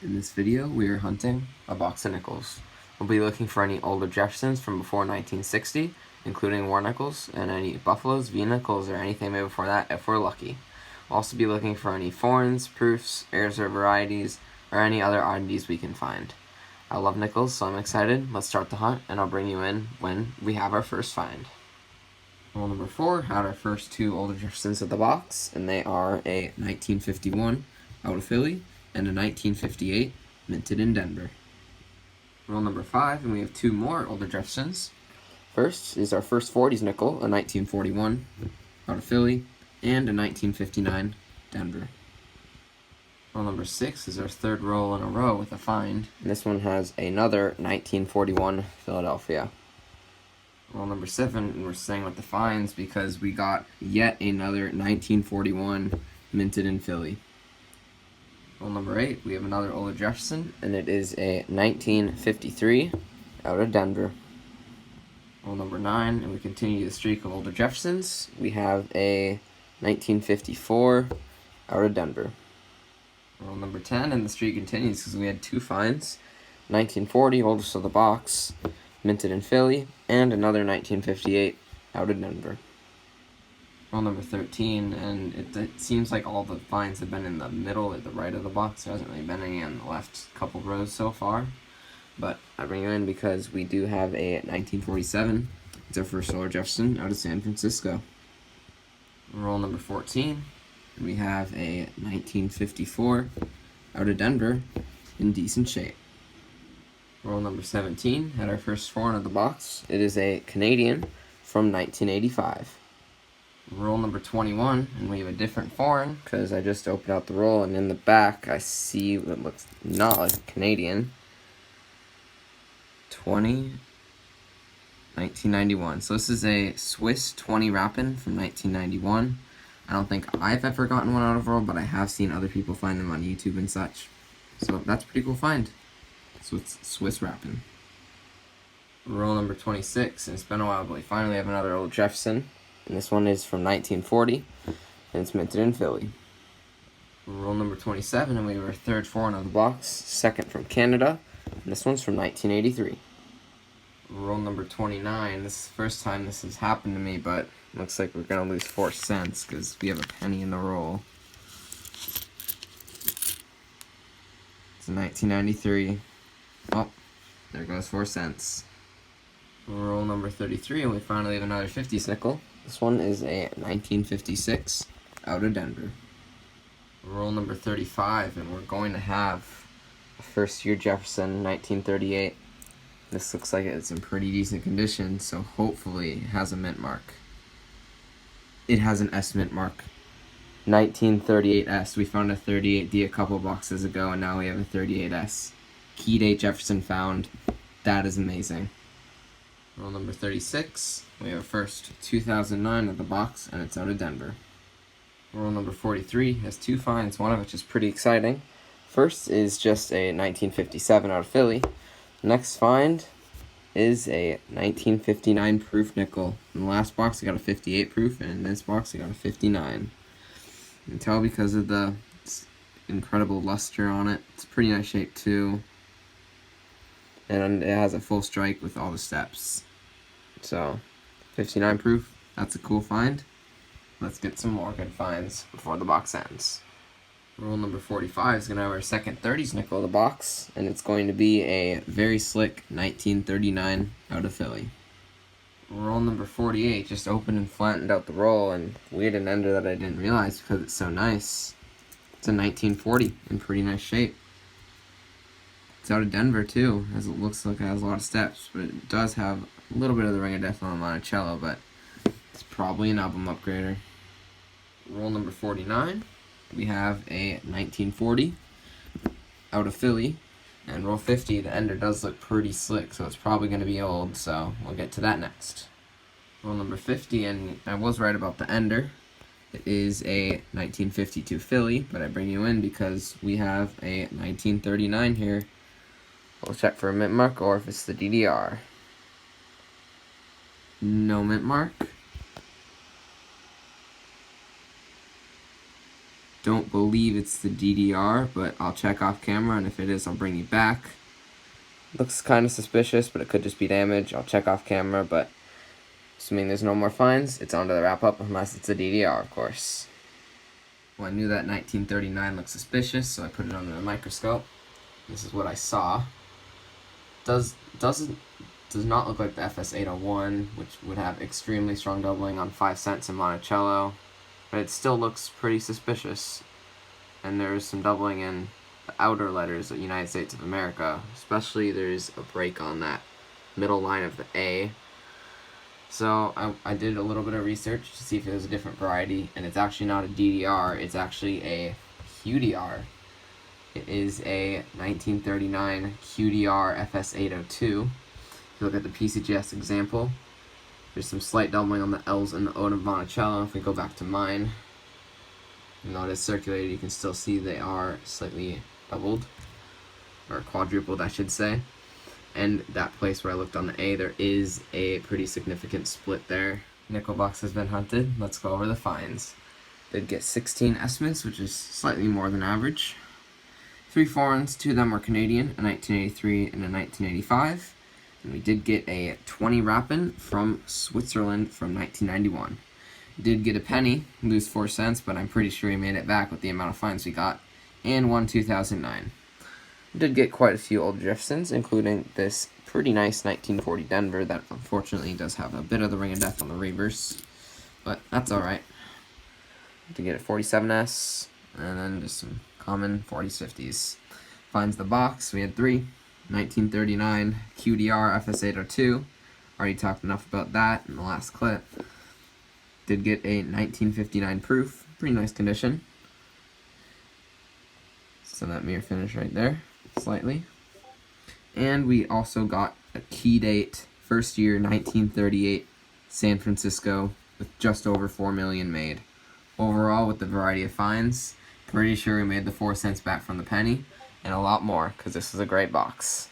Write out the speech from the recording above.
In this video, we are hunting a box of nickels. We'll be looking for any older Jeffersons from before 1960, including war nickels, and any buffaloes, V nickels, or anything made before that if we're lucky. We'll also be looking for any foreigns, proofs, heirs or varieties, or any other oddities we can find. I love nickels, so I'm excited. Let's start the hunt, and I'll bring you in when we have our first find. Roll number 4 had our first two older Jeffersons at the box, and they are a 1951 out of Philly and a 1958 minted in Denver. Roll number 5, and we have two more older Jeffersons. First is our first 40s nickel, a 1941 out of Philly and a 1959 Denver. Roll number 6 is our third roll in a row with a find, and this one has another 1941 Philadelphia. Roll number 7, and we're staying with the finds because we got yet another 1941 minted in Philly. Roll number 8, we have another older Jefferson, and it is a 1953 out of Denver. Roll number 9, and we continue the streak of older Jeffersons. We have a 1954 out of Denver. Roll number 10, and the streak continues because we had two finds. 1940, oldest of the box, minted in Philly, and another 1958 out of Denver. Roll number 13, and it seems like all the finds have been in the middle or the right of the box. There hasn't really been any on the left couple rows so far, but I bring you in because we do have a 1947. It's our first older Jefferson out of San Francisco. Roll number 14, and we have a 1954 out of Denver in decent shape. Roll number 17 had our first foreign of the box. It is a Canadian from 1985. Roll number 21, and we have a different foreign because I just opened out the roll, and in the back I see what looks not like a Canadian. 1991. So this is a Swiss 20 Rapin from 1991. I don't think I've ever gotten one out of a roll, but I have seen other people find them on YouTube and such. So that's a pretty cool find. So it's Swiss Rapin. Roll number 26, and it's been a while, but we finally have another old Jefferson. And this one is from 1940, and it's minted in Philly. Roll number 27, and we have our third foreign of the box, second from Canada, and this one's from 1983. Roll number 29, this is the first time this has happened to me, but it looks like we're going to lose 4 cents because we have a penny in the roll. It's a 1993. Oh, there goes 4 cents. Roll number 33, and we finally have another 50s nickel. This one is a 1956 out of Denver. Roll number 35, and we're going to have a first-year Jefferson, 1938. This looks like it's in pretty decent condition, so hopefully it has a mint mark. It has an S mint mark. 1938S. We found a 38D a couple boxes ago, and now we have a 38S. Key date Jefferson found. That is amazing. Roll number 36. We have a first 2009 at the box, and it's out of Denver. Roll number 43 has two finds, one of which is pretty exciting. First is just a 1957 out of Philly. Next find is a 1959 proof nickel. In the last box, I got a 58 proof, and in this box, I got a 59. You can tell because of the incredible luster on it. It's a pretty nice shape, too. And it has a full strike with all the steps. So, 59 proof, that's a cool find. Let's get some more good finds before the box ends. Roll number 45 is going to have our second 30s nickel of the box, and it's going to be a very slick 1939 out of Philly. Roll number 48 just opened and flattened out the roll, and we had an ender that I didn't realize because it's so nice. It's a 1940 in pretty nice shape. It's out of Denver too, as it looks like it has a lot of steps, but it does have a little bit of the Ring of Death on the Monticello, but it's probably an album upgrader. Roll number 49, we have a 1940 out of Philly, and roll 50, the ender does look pretty slick, so it's probably going to be old, so we'll get to that next. Roll number 50, and I was right about the ender. It is a 1952 Philly, but I bring you in because we have a 1939 here. We'll check for a mint mark or if it's the DDR. No mint mark. don't believe it's the DDR, but I'll check off camera, and if it is, I'll bring you back. Looks kind of suspicious, but it could just be damage. I'll check off camera, but assuming there's no more fines, it's on to the wrap-up, unless it's a DDR, of course. Well, I knew that 1939 looked suspicious, so I put it under the microscope. This is what I saw. Does not look like the FS801, which would have extremely strong doubling on 5 cents in Monticello, but it still looks pretty suspicious. And there's some doubling in the outer letters of United States of America, especially there's a break on that middle line of the A. So I did a little bit of research to see if it was a different variety, and it's actually not a DDR, it's actually a QDR. It is a 1939 QDR FS802. If you look at the PCGS example, there's some slight doubling on the L's and the O of Monticello. If we go back to mine, even though it is circulated, you can still see they are slightly doubled, or quadrupled, I should say. And that place where I looked on the A, there is a pretty significant split there. Nickel box has been hunted. Let's go over the fines. Did get 16 estimates, which is slightly more than average. 3 foreigns, 2 of them were Canadian, a 1983 and a 1985. And we did get a 20 Rapin from Switzerland from 1991. Did get a penny, lose 4 cents, but I'm pretty sure we made it back with the amount of fines we got. And one 2009. Did get quite a few old Jeffersons, including this pretty nice 1940 Denver that unfortunately does have a bit of the ring of death on the reverse, but that's alright. Did get a 47S, and then just some common 40s, 50s. Finds the box, we had 3. 1939 QDR FS802, already talked enough about that in the last clip. Did get a 1959 proof, pretty nice condition. So that mirror finish right there, slightly. And we also got a key date, first year 1938, San Francisco, with just over 4 million made. Overall, with the variety of fines, pretty sure we made the 4 cents back from the penny, and a lot more, because this is a great box.